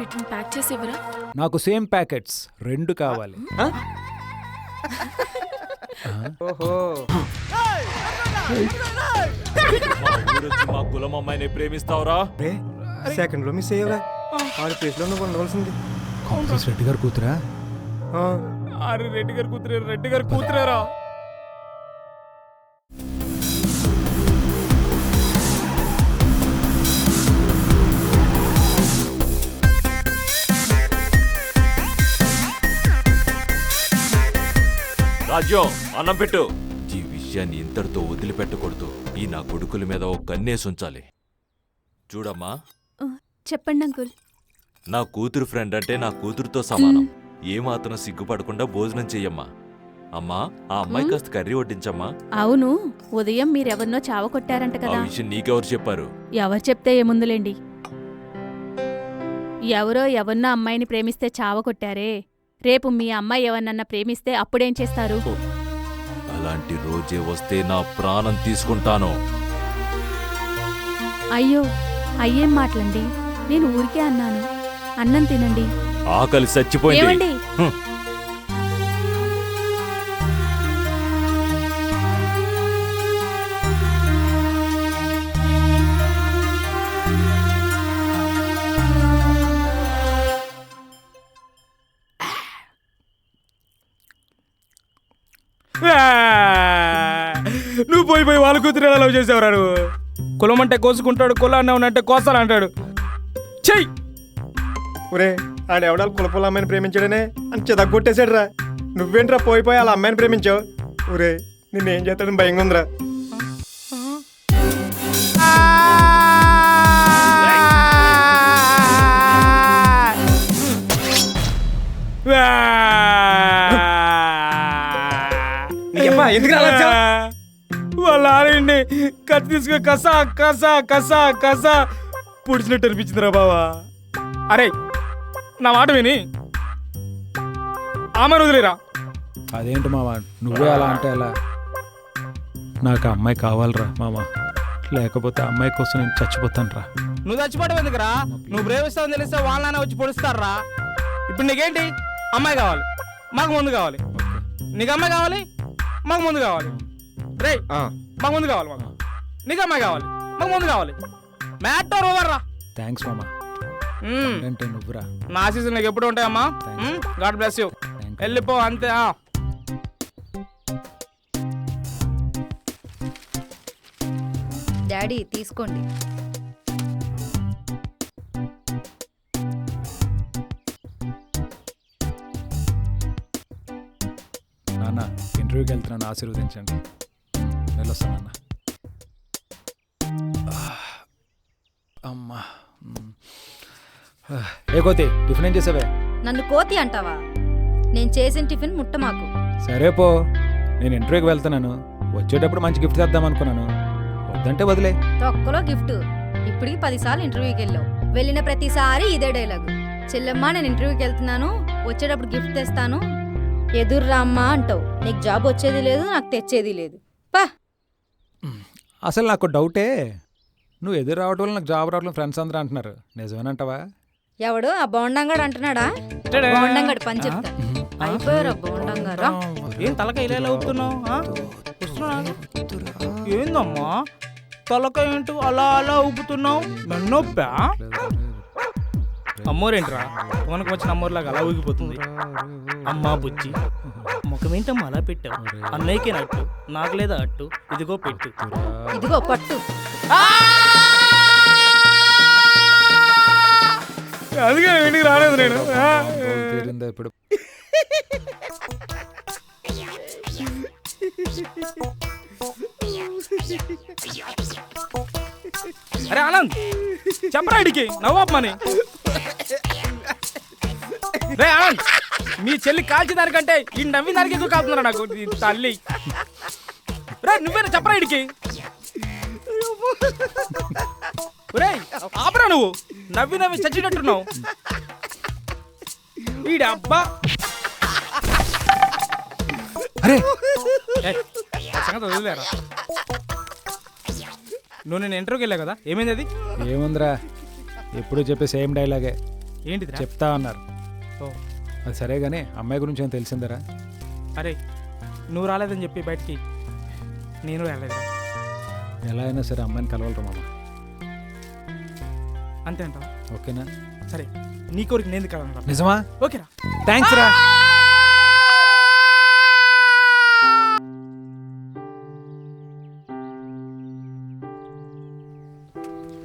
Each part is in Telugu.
వీటిని ప్యాక్ చేసి ఇవ్వరా? నాకు సేమ్ ప్యాకెట్స్ 2 కావాలి. ఓహో మా కులం అమ్మాయిని ప్రేమిస్తావురా? సెకండ్ లో మిస్ అయ్యావురా. ఆడి ప్లేస్ లో నువ్వు ఉండవలసింది. కాంగ్రెస్ రెడ్డి గారు కూతురా? అరే రెడ్డి గారు కూతురేరా. రాజ్యం అన్నం పెట్టు. ఈ విషయాన్ని ఇంతటితో వదిలిపెట్టకూడదు. ఈ నా కొడుకుల మీద ఒక కన్నేసి ఉంచాలి. చూడమ్మా, చెప్పండి అంకుల్. నా కూతురు ఫ్రెండ్ అంటే నా కూతురుతో సమానం. ఏమాత్రం సిగ్గుపడకుండా భోజనం చెయ్యమ్మా. అమ్మా, ఆ అమ్మాయి కాస్త కర్రీ వడ్డించమ్మా. అవును, ఉదయం మీరెవరినో చావ కొట్టారంట ఆ కదా. విషయం నీకెవరు చెప్పారు? ఎవరు చెప్తే ఏముందులేండి. ఎవరో ఎవరినో అమ్మాయిని ప్రేమిస్తే చావ కొట్టారే, రేపు మీ అమ్మాయి ఎవరినన్నా ప్రేమిస్తే అప్పుడేం చేస్తారు? అలాంటి రోజే వస్తే నా ప్రాణం తీసుకుంటాను. అయ్యో, అయ్యేం మాటలండి. నేను ఊరికే అన్నాను. అన్నం తినండి. ఆకలి చచ్చిపోయింది. ఏమండి? హ్మ్. నువ్వు పోయి వాళ్ళ కూతురు ఎలా లవ్ చేసేవరా? నువ్వు కులం అంటే కోసుకుంటాడు, కులాన్ని ఉన్నట్టే కోసాలు అంటాడు. చెయ్యి ఒరే, ఆడెవడాలు కులపుల అమ్మాయిని ప్రేమించాడనే అని చెదగొట్టేశాడు రా. నువ్వేంట్రా పోయి వాళ్ళ అమ్మాయిని ప్రేమించావు? ఒరే, నిన్నేం చేస్తాడని భయంగా ఉందిరా. వాళ్ళ ఆడండి కత్తి తీసుకుని కసా కసా కసా కసా పుడిచినట్టు అనిపించిందిరా బావా. అరే, నా మాట విని ఆమె వదిలేరా. అదేంటి మావా, నువ్వే అలా అంటే ఎలా? నాకు ఆ అమ్మాయి కావాలరా మావా, లేకపోతే ఆ అమ్మాయి కోసం నేను చచ్చిపోతాను రా. నువ్వు చచ్చిపోవడం ఎందుకురా? నువ్వు ప్రేమిస్తావని తెలిస్తే వాళ్ళ వచ్చి పొడుస్తారా. ఇప్పుడు నీకేంటి? అమ్మాయి కావాలి, మాకు ముందు కావాలి. నీకు అమ్మాయి కావాలి, మాకు ముందు కావాలి. రే, మాకు ముందు కావాలి. మాకు నీకు అమ్మాయి కావాలి, మాకు ముందు కావాలి. మ్యాటర్ ఓవర్ రా. థ్యాంక్స్ మామా. అంటే నువ్వురా. నా ఆశీస్సులు నీకు ఎప్పుడు ఉంటాయమ్మా. God bless you. వెళ్ళిపో అంతే. డాడీ తీసుకోండి. నాన్న, ఇంటర్వ్యూకి వెళ్తున్నాను, ఆశీర్వదించండి. వెళ్ళొస్తానన్న. అమ్మా. ఏ కోతి, టిఫిన్ ఏం చేసావే? నన్ను కోతి అంటావా? నేను చేసిన టిఫిన్ ముట్ట మాకు. సరే పో, నేను ఇంటర్వ్యూకి వెళ్తున్నాను. వచ్చేటప్పుడు మంచి గిఫ్ట్ చేద్దాం అనుకున్నాను. వద్దంటే వదిలే. తొక్కలో గిఫ్ట్. ఇప్పటికి 10 సార్లు ఇంటర్వ్యూకి వెళ్ళావు. వెళ్ళిన ప్రతిసారి ఇదే డైలాగు. చెల్లెమ్మ, నేను ఇంటర్వ్యూకి వెళ్తున్నాను, వచ్చేటప్పుడు గిఫ్ట్ తెస్తాను, ఎదుర్రా అమ్మా అంటావు. నీకు జాబ్ వచ్చేది లేదు, నాకు తెచ్చేది లేదు. పా. అసలు నాకు డౌటే, నువ్వు ఎదురు రావడం వల్ల నాకు జాబ్ రావడం ఫ్రెండ్స్ అందరూ అంటున్నారు. నిజమేనంటావా? ఎవడు ఆ బోండంగాడు అంటున్నాడా? బోండంగాడు పని చెప్తా. అయిపోయారా బోండంగారా? ఏం తలకాయ ఇలా అవుతున్నావు? ఏందమ్మా తలకాయ ఏంటో అలా అలా ఊపుతున్నావు? నన్నొప్పా? అమ్మోరేంట్రా మనకు వచ్చిన అమ్మోర్లాగా అలా ఊగిపోతుంది. అమ్మా బుజ్జి, ముఖమేంటమ్మా అలా పెట్టావు? అన్నయ్యకే నట్టు, నాకు లేదా అట్టు. ఇదిగో పెట్టు. ఇదిగో పట్టు. అందుకే ఇంటికి రాలేదు నేను. ఇప్పుడు అరే ఆనంద్, చెప్పరా ఇడికి నవ్వాపమని. రే ఆనంద్, మీ చెల్లి కాల్చిన దానికంటే ఈ నవ్విన దానికి ఎక్కువ కాలుతున్నారా నాకు తల్లి. రే నువ్వేనా చెప్పరా ఇడికి. రే ఆపరా, నువ్వు నవ్వి నవ్వి చచ్చినట్టున్నావు. వీడి అబ్బా. అరే సంగతి వదిలేరా. నువ్వు నేను ఇంటర్వ్యూకి వెళ్ళా కదా, ఏమైంది అది? ఏముందిరా, ఎప్పుడు చెప్పే సేమ్ డైలాగే. ఏంటిదిరా? చెప్తా అన్నారు. ఓ, అది సరే కానీ అమ్మాయి గురించి ఏం తెలిసిందరా? అరే నువ్వు రాలేదని చెప్పి బయటికి నేను రాలేదురా. ఎలా అయినా సరే అమ్మాయిని కలవలరా మామ. అంతే అంటావా? ఓకేనా? సరే నీ కోరిక నేను కాదన్నా. నిజమా? ఓకేరా. థ్యాంక్స్ రా.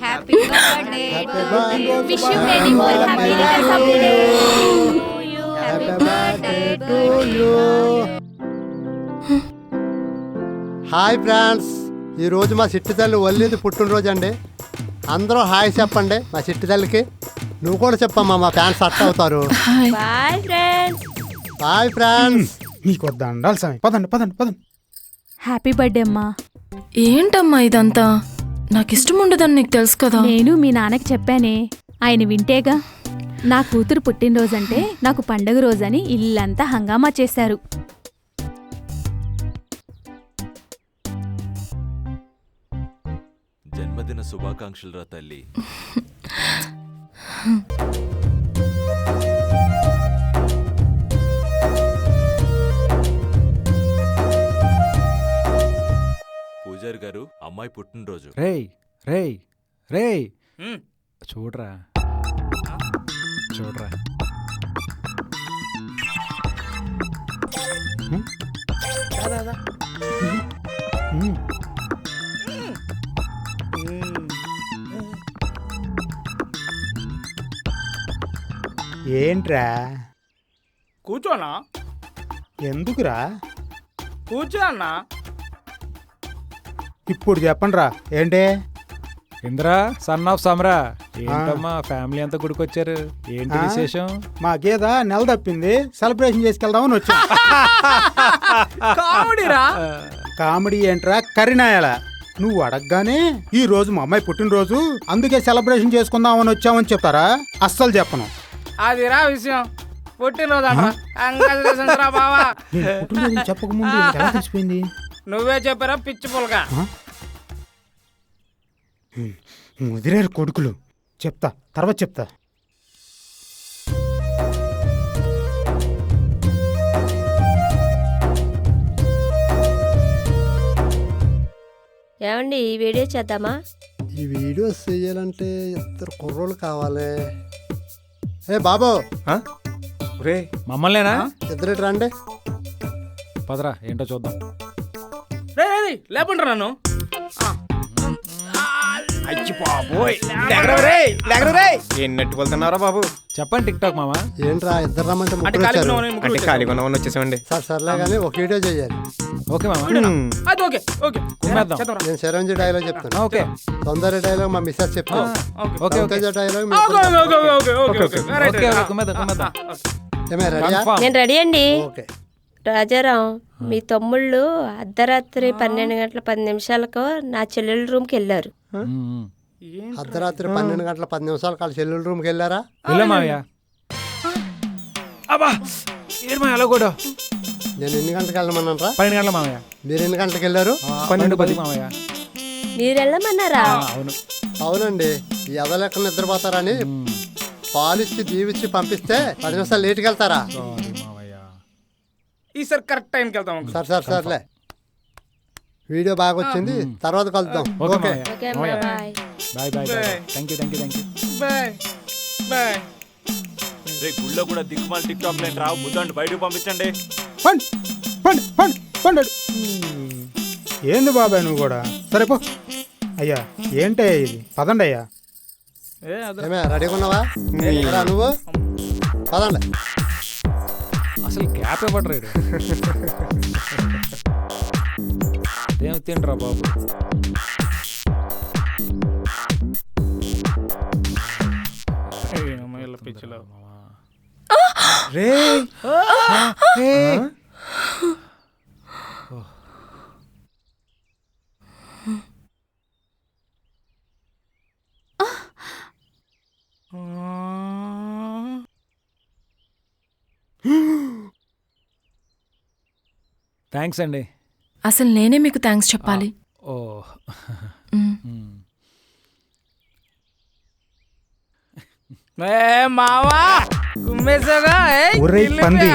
Happy birthday wish you many more happy returns of the day. Happy birthday to you. Hi friends, ఈరోజు మా చిట్టి తల్లి వల్లిది పుట్టినరోజు అండి. అందరూ హాయ్ చెప్పండి మా చిట్టి తల్లికి. నువ్వు కూడా చెప్పమ్మా, మా ఫ్యాన్స్ అట్ట అవుతారు. Bye friends. Hi friends. నీకు దండాలి స్వామి. పదండి పదండి పదండి. హ్యాపీ బర్త్డే అమ్మా. ఏంటమ్మా ఇదంతా? నాకు ఇష్టం ఉండదని నీకు తెలుసు కదా. నేను మీ నాన్నకి చెప్పానే, ఆయన వింటేగా. నా కూతురు పుట్టినరోజంటే నాకు పండగ రోజని ఇల్లంతా హంగామా చేశారు. జన్మదిన శుభాకాంక్షలు రా తల్లి. పూజారి గారు, అమ్మాయి పుట్టినరోజు. రేయ్ రేయ్ రేయ్, ఉమ్, చూడరా చూడరా. దా, దా. ఉమ్. ఏంట్రా? కూర్చోనా? ఎందుకురా? కూర్చో అన్నా. ఇప్పుడు చెప్పండిరా. ఏంటి? Indra son of Samara. ఏంటమ్మా ఫ్యామిలీ అంతా గుడికొచ్చారు, ఏంటి ఆ? విశేషం? మా గేద నెల తప్పింది, సెలబ్రేషన్ చేసుకెళ్దామని వచ్చా. కామెడీరా. కామెడీ ఏంట్రా కరినాయాల? నువ్వు అడగగానే ఈ రోజు మా అమ్మాయి పుట్టినరోజు, అందుకే సెలబ్రేషన్ చేసుకుందామని వచ్చామని చెప్తారా? అస్సలు చెప్పను. అదిరా విషయం. పుట్టినరోజు అంట. కంగ్రాచులేషన్స్ రా బావా. నేను పుట్టినరోజు చెప్పకముందు వీళ్ళకి ఎలా తెలిసిపోయింది? నువ్వే చెప్పారా పిచ్చి పుల్గా? ముదిరేరు కొడుకులు. చెప్తా, తర్వాత చెప్తా. ఏమండి ఈ వీడియో చేద్దామా? ఈ వీడియోస్ చేయాలంటే ఇద్దరు కుర్రోళ్ళు కావాలి. ఏ బాబు, రే మమ్మల్నేనా? ఇద్దరు రండి. పదరా ఏంటో చూద్దాం. రే లేకుండా నన్ను. అచ్చి బాబోయ్, ఎన్నట్టు వెళ్తున్నారా బాబు? చెప్పండి టిక్ టాక్ మామా. ఏంట్రా ఇద్దరు రమ్మంటే అంటే ముగ్గురు ఖాళీగా వచ్చారు. ఉన్నామని ముగ్గురు అంటే వచ్చారు. ఖాళీగా ఉన్నామని వచ్చేసామండి. సార్ సర్లే కానీ ఒక వీడియో చేయాలి. ఓకే మామా, అది ఓకే ఓకే కుమ్మేద్దాం. చేద్దాంరా. నేను చిరంజీవి డైలాగ్ చెప్తాను, ఓకే తొందర డైలాగ్ మా మిస్సెస్ చెప్తాను, okay okay okay Teja dialogue okay okay okay okay okay okay right okay right. కుమ్మేద్దాం కుమ్మేద్దాం. ఏమే రెడీయా? కన్ఫర్మ్. నేను రెడీ అండి. ఓకే. రాజారాం, మీ తమ్ముళ్ళు అర్ధరాత్రి 12 గంటల 10 నిమిషాలకు నా చెల్లెల రూమ్కి వెళ్ళారు. అర్ధరాత్రి 12 గంటల 10 నిమిషాలు వాళ్ళ చెల్లెల రూమ్కి వెళ్ళారా? వెళ్ళా మావయ్య. అబ్బా ఏడు మా ఎలా కూడా నేను ఎన్ని గంటలకు వెళ్ళమన్నారా? 12 గంటల మావయ్య. మీరు ఎన్ని గంటలకు వెళ్ళారు? 12:10 మావయ్య. మీరు వెళ్ళమన్నారా? అవును. అవునండి, ఈ ఎదలెక్క నిద్రపోతారని పాలిచ్చి దీవిచ్చి పంపిస్తే 10 నిమిషాలు లేట్కి వెళ్తారా? సారీ మావయ్య. ఈసారి కరెక్ట్ టైంకి వెళ్తాం అంకుల్. సర్లే, వీడియో బాగా వచ్చింది, తర్వాత కలుద్దాం. Okay okay. మావయ్య. ఓకే అమ్మా, bye. Bye bye bye. Thank you thank you thank you. Bye bye. రే గుళ్ళో కూడా దిక్కుమాల టిక్ టాక్ లేని రావు, ముద్దండి బయటకు పంపించండి. పండి పండి పండి పండు. ఏంది బాబాయ్ నువ్వు కూడా? సరే పో. అయ్యా ఏంటయ్యా ఇది? పదండి అయ్యా. ఏమే రెడీగా ఉన్నావా? రా నువ్వు పదండి. అసలు గ్యాప్ ఇవ్వడు రేడు. ఏం తిండ్రా బాబు. పిచ్చిలో రే థ్యాంక్స్ అండి. అసలు నేనే మీకు థ్యాంక్స్ చెప్పాలి. ఓ మ్. ఏ మావా కుమ్మేసాగా ఒరేయ్ పంది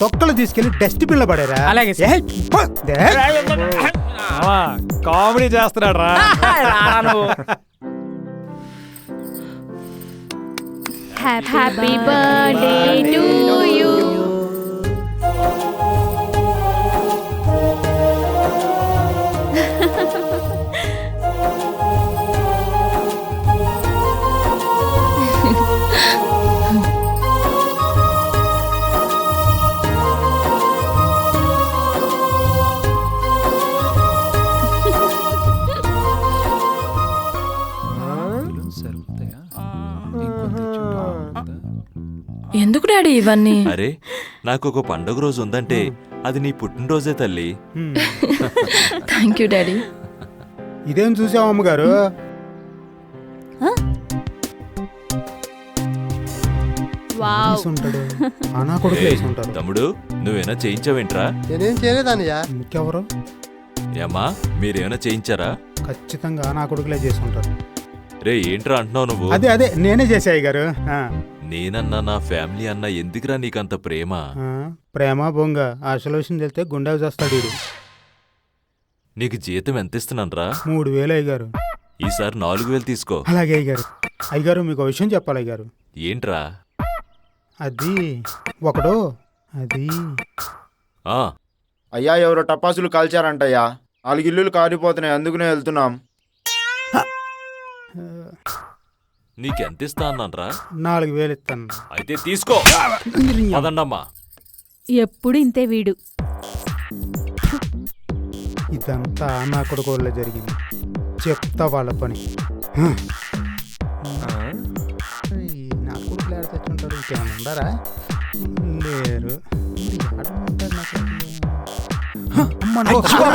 తొక్కలు తీసుకెళ్లి డస్ట్బిన్ లో పడారా? అలాగే సార్. ఏయ్, పో. దే. మావా కామెడీ చేస్తున్నాడు రా. Happy birthday to you. సరిపోతాయా? ఇంకొంత ఇచ్చి బాగుంటుందా? ఎందుకు డాడీ ఇవన్నీ? అరే నాకు ఒక పండుగ రోజు ఉందంటే అది నీ పుట్టినరోజే తల్లి. Thank you daddy. ఇదేం చూసావు అమ్మగారు? వావ్. వేసి ఉంటాడు. ఆ నా కొడుకు వేసి ఉంటారు. తమ్ముడు నువ్వేనా చేయించావేంట్రా? నేనేం చేయలేదన్నయ్య. ఇంకెవరు? ఏమ్మా మీరేమైనా చేయించారా? ఖచ్చితంగా ఆ నా కొడుకులే చేసి ఉంటారు. రే ఏంట్రా అంటున్నావు నువ్వు? అదే నేనే చేసాయి గారు. నేనన్నా నా ఫ్యామిలీ అన్నా ఎందుకురా నీకంత ప్రేమ? ప్రేమ బొంగ అసలు విషయం తెలితే గుండె చేస్తాడు వీడు. నీకు జీతం ఎంత ఇస్తున్నానరా? 3000 అయ్యారు. ఈసారి 4000 తీసుకో. అలాగే అయ్యారు. అయ్యగారు మీకు విషయం చెప్పాలి అయ్యారు. ఏంట్రా? అది ఒకడు అది ఆ అయ్యా ఎవరో టపాసులు కాల్చారంటయ్యా. 4 ఇల్లులు కారిపోతున్నాయి, అందుకునే వెళ్తున్నాం. నీకెంత ఇస్తా అన్నానరా? 4000 ఇస్తాను. అయితే తీసుకో. పదండమ్మా. ఎప్పుడు ఇంతే వీడు. ఇదంతా నా కొడుకు వల్ల జరిగింది. చెప్తా వాళ్ళ పని. నా కొడుకులు ఏడ తెచ్చుంటారు? ఇంకేమైనా ఉండారా? లేరు. మరి ఏడ ఉంటారు నా కొడుకులు? అమ్మ, నా కొడుకు.